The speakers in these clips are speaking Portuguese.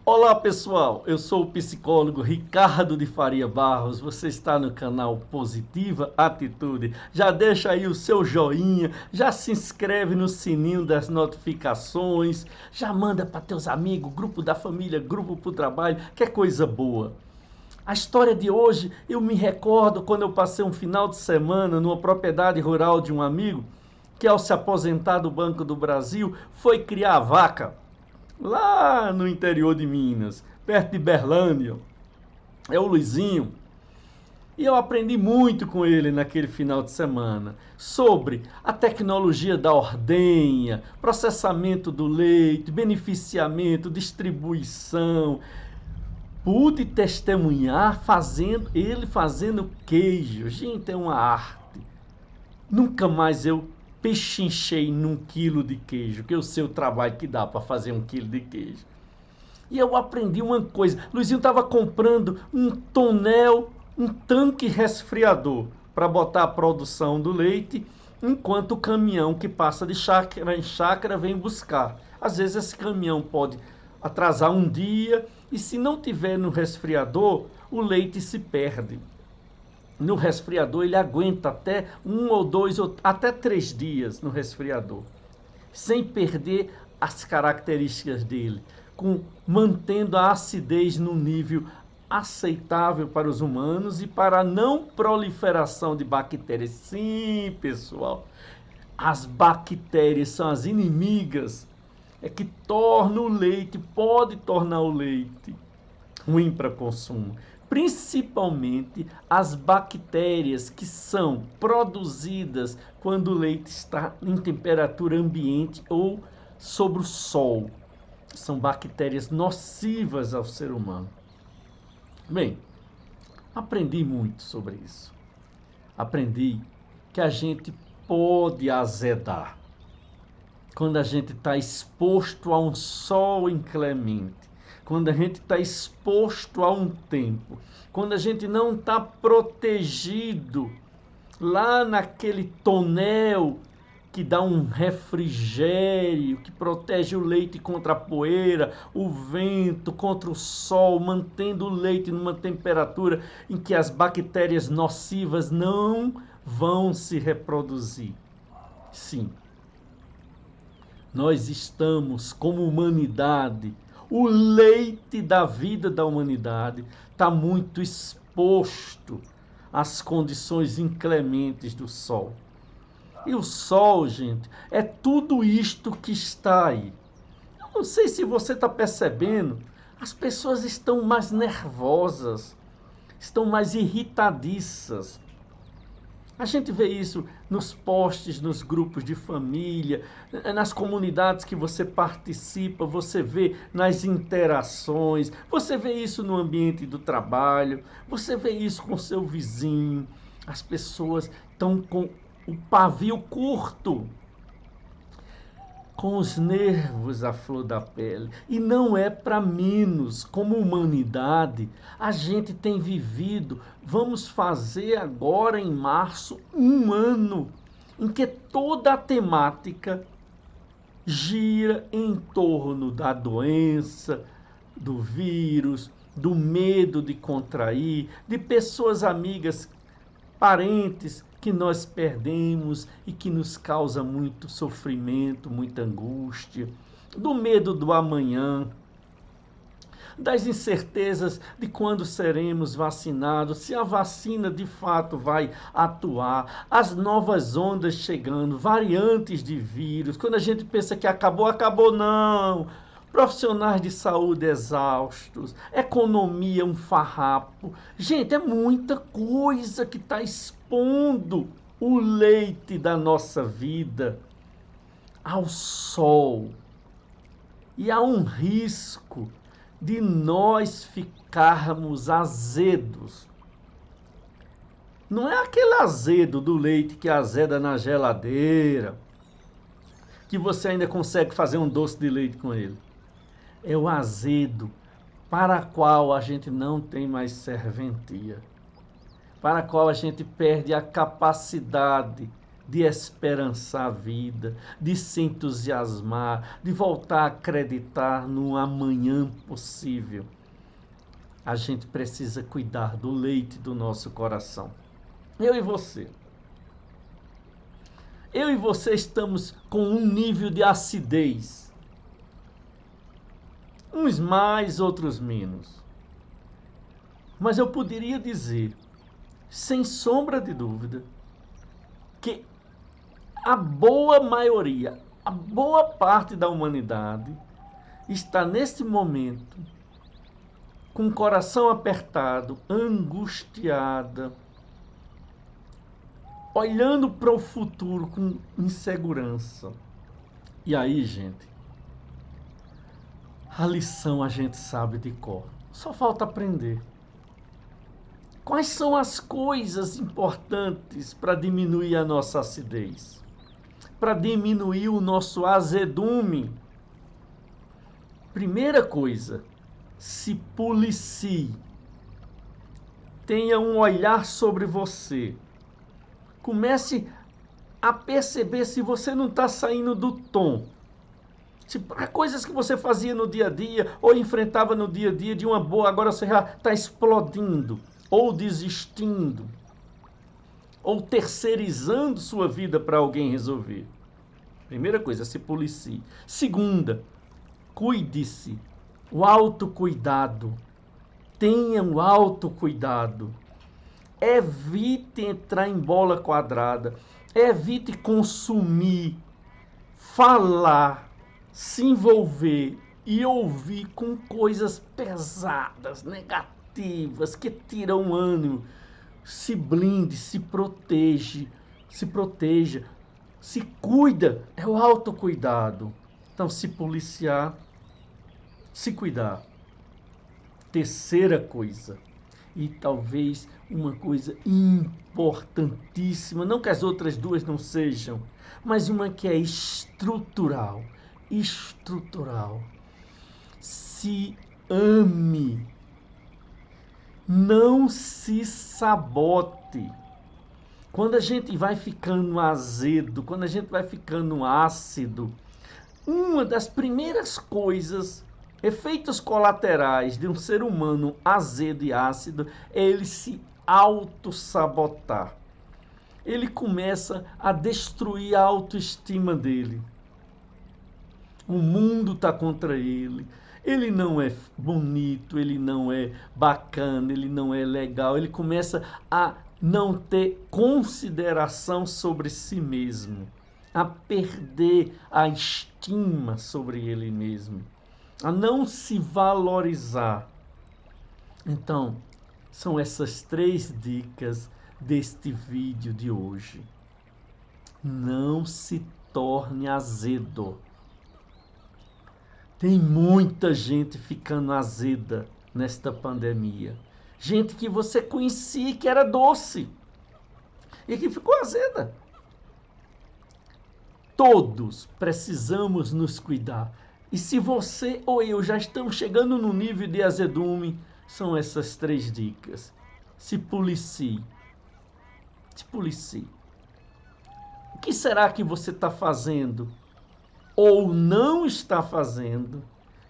Olá pessoal, eu sou o psicólogo Ricardo de Faria Barros, você está no canal Positiva Atitude, já deixa aí o seu joinha, já se inscreve no sininho das notificações, já manda para teus amigos, grupo da família, grupo para o trabalho, que é coisa boa. A história de hoje, eu me recordo quando eu passei um final de semana numa propriedade rural de um amigo, que ao se aposentar do Banco do Brasil, foi criar vaca lá no interior de Minas, perto de Berlândia. É o Luizinho. E eu aprendi muito com ele naquele final de semana sobre a tecnologia da ordenha, processamento do leite, beneficiamento, distribuição. Pude testemunhar ele fazendo queijo. Gente, é uma arte. Nunca mais eu pechinchei num quilo de queijo, que eu sei o trabalho que dá para fazer um quilo de queijo. E eu aprendi uma coisa. Luizinho estava comprando um tonel, um tanque resfriador para botar a produção do leite, enquanto o caminhão que passa de chácara em chácara vem buscar. Às vezes esse caminhão pode atrasar um dia e se não tiver no resfriador, o leite se perde. No resfriador ele aguenta até 1 ou 2 ou até 3 dias no resfriador, sem perder as características dele, mantendo a acidez no nível aceitável para os humanos e para a não proliferação de bactérias. Sim, pessoal, as bactérias são as inimigas, que tornam o leite, pode tornar o leite ruim para consumo. Principalmente as bactérias que são produzidas quando o leite está em temperatura ambiente ou sobre o sol. São bactérias nocivas ao ser humano. Bem, aprendi muito sobre isso. Aprendi que a gente pode azedar quando a gente está exposto a um sol inclemente, quando a gente está exposto a um tempo, quando a gente não está protegido lá naquele tonel que dá um refrigério, que protege o leite contra a poeira, o vento, contra o sol, mantendo o leite numa temperatura em que as bactérias nocivas não vão se reproduzir. Sim, nós estamos como humanidade, o leite da vida da humanidade está muito exposto às condições inclementes do sol. E o sol, gente, é tudo isto que está aí. Eu não sei se você está percebendo, as pessoas estão mais nervosas, estão mais irritadiças. A gente vê isso nos posts, nos grupos de família, nas comunidades que você participa, você vê nas interações, você vê isso no ambiente do trabalho, você vê isso com seu vizinho. As pessoas estão com o pavio curto, com os nervos à flor da pele. E não é para menos. Como humanidade, a gente tem vivido, vamos fazer agora em março, 1 ano em que toda a temática gira em torno da doença, do vírus, do medo de contrair, de pessoas amigas, parentes que nós perdemos e que nos causa muito sofrimento, muita angústia, do medo do amanhã, das incertezas de quando seremos vacinados, se a vacina de fato vai atuar, as novas ondas chegando, variantes de vírus, quando a gente pensa que acabou, acabou não. Profissionais de saúde exaustos, economia um farrapo. Gente, é muita coisa que está expondo o leite da nossa vida ao sol. E há um risco de nós ficarmos azedos. Não é aquele azedo do leite que azeda na geladeira, que você ainda consegue fazer um doce de leite com ele. É o azedo para o qual a gente não tem mais serventia, para a qual a gente perde a capacidade de esperançar a vida, de se entusiasmar, de voltar a acreditar no amanhã possível. A gente precisa cuidar do leite do nosso coração. Eu e você. Eu e você estamos com um nível de acidez. Uns mais, outros menos. Mas eu poderia dizer, sem sombra de dúvida, que a boa maioria, a boa parte da humanidade está neste momento com o coração apertado, angustiada, olhando para o futuro com insegurança. E aí, gente, a lição a gente sabe de cor. Só falta aprender. Quais são as coisas importantes para diminuir a nossa acidez? Para diminuir o nosso azedume? Primeira coisa, se policie. Tenha um olhar sobre você. Comece a perceber se você não está saindo do tom. Se há coisas que você fazia no dia a dia ou enfrentava no dia a dia de uma boa, agora você já está explodindo, ou desistindo, ou terceirizando sua vida para alguém resolver. Primeira coisa, se policie. Segunda, cuide-se. O autocuidado. Tenha um autocuidado. Evite entrar em bola quadrada. Evite consumir, falar, se envolver e ouvir com coisas pesadas, negativas, que tiram ânimo. Se blinde, se proteja, se cuida. É o autocuidado. Então, se policiar, se cuidar. Terceira coisa, e talvez uma coisa importantíssima, não que as outras duas não sejam, mas uma que é estrutural. Se ame. Não se sabote. Quando a gente vai ficando azedo, quando a gente vai ficando ácido, uma das primeiras coisas, efeitos colaterais de um ser humano azedo e ácido, é ele se auto-sabotar. Ele começa a destruir a autoestima dele. O mundo está contra ele. Ele não é bonito, ele não é bacana, ele não é legal. Ele começa a não ter consideração sobre si mesmo, a perder a estima sobre ele mesmo, a não se valorizar. Então, são essas 3 dicas deste vídeo de hoje. Não se torne azedo. Tem muita gente ficando azeda nesta pandemia. Gente que você conhecia que era doce e que ficou azeda. Todos precisamos nos cuidar. E se você ou eu já estamos chegando no nível de azedume, são essas 3 dicas. Se policie. Se policie. O que será que você está fazendo ou não está fazendo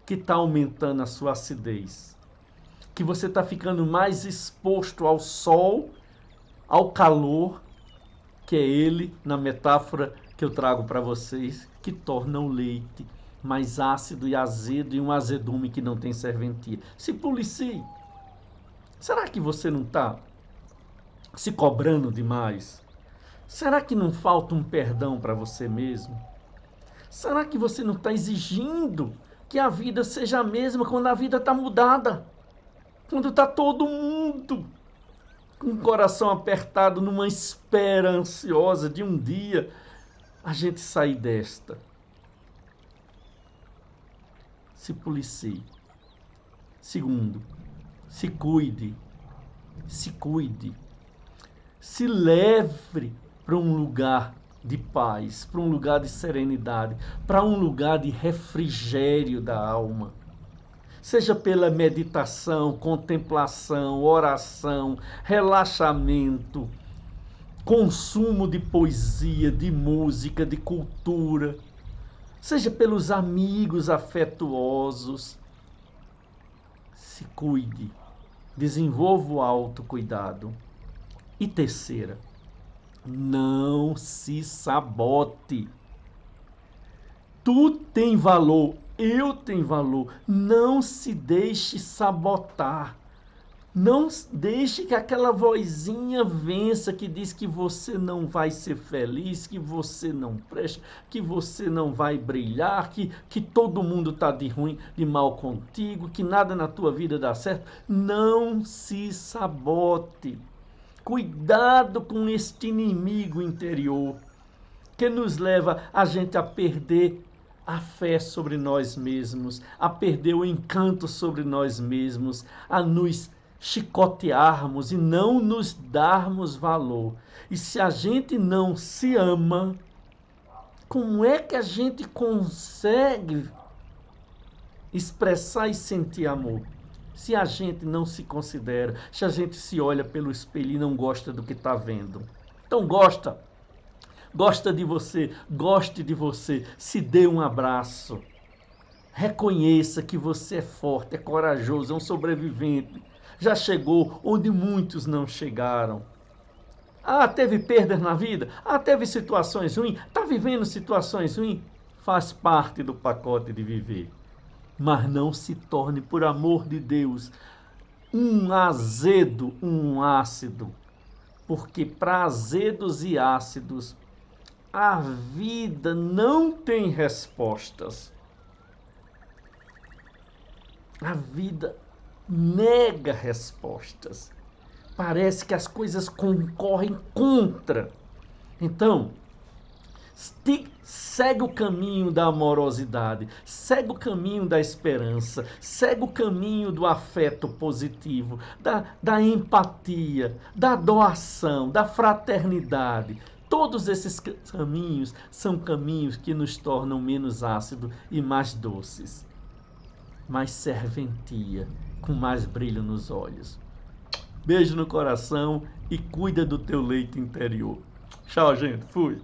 que está aumentando a sua acidez? Que você está ficando mais exposto ao sol, ao calor, que é ele, na metáfora que eu trago para vocês, que torna o leite mais ácido e azedo e um azedume que não tem serventia. Se policie. Será que você não está se cobrando demais? Será que não falta um perdão para você mesmo? Será que você não está exigindo que a vida seja a mesma quando a vida está mudada? Quando está todo mundo com o coração apertado numa espera ansiosa de um dia a gente sair desta. Se policie. Segundo, se cuide. Se cuide. Se leve para um lugar de paz, para um lugar de serenidade, para um lugar de refrigério da alma. Seja pela meditação, contemplação, oração, relaxamento, consumo de poesia, de música, de cultura, seja pelos amigos afetuosos. Se cuide, desenvolva o autocuidado. E terceira, não se sabote. Tu tem valor, eu tenho valor. Não se deixe sabotar. Não deixe que aquela vozinha vença que diz que você não vai ser feliz, que você não presta, que você não vai brilhar, que todo mundo está de ruim, de mal contigo, que nada na tua vida dá certo. Não se sabote. Cuidado com este inimigo interior que nos leva a gente a perder a fé sobre nós mesmos, a perder o encanto sobre nós mesmos, a nos chicotearmos e não nos darmos valor. E se a gente não se ama, como é que a gente consegue expressar e sentir amor? Se a gente não se considera, se a gente se olha pelo espelho e não gosta do que está vendo. Então gosta de você, goste de você, se dê um abraço. Reconheça que você é forte, é corajoso, é um sobrevivente. Já chegou onde muitos não chegaram. Ah, teve perdas na vida? Ah, teve situações ruins? Está vivendo situações ruins? Faz parte do pacote de viver. Mas não se torne, por amor de Deus, um azedo, um ácido. Porque para azedos e ácidos, a vida não tem respostas. A vida nega respostas. Parece que as coisas concorrem contra. Então, segue o caminho da amorosidade, segue o caminho da esperança, segue o caminho do afeto positivo, da empatia, da doação, da fraternidade. Todos esses caminhos são caminhos que nos tornam menos ácidos e mais doces, mais serventia, com mais brilho nos olhos. Beijo no coração e cuida do teu leito interior. Tchau, gente. Fui.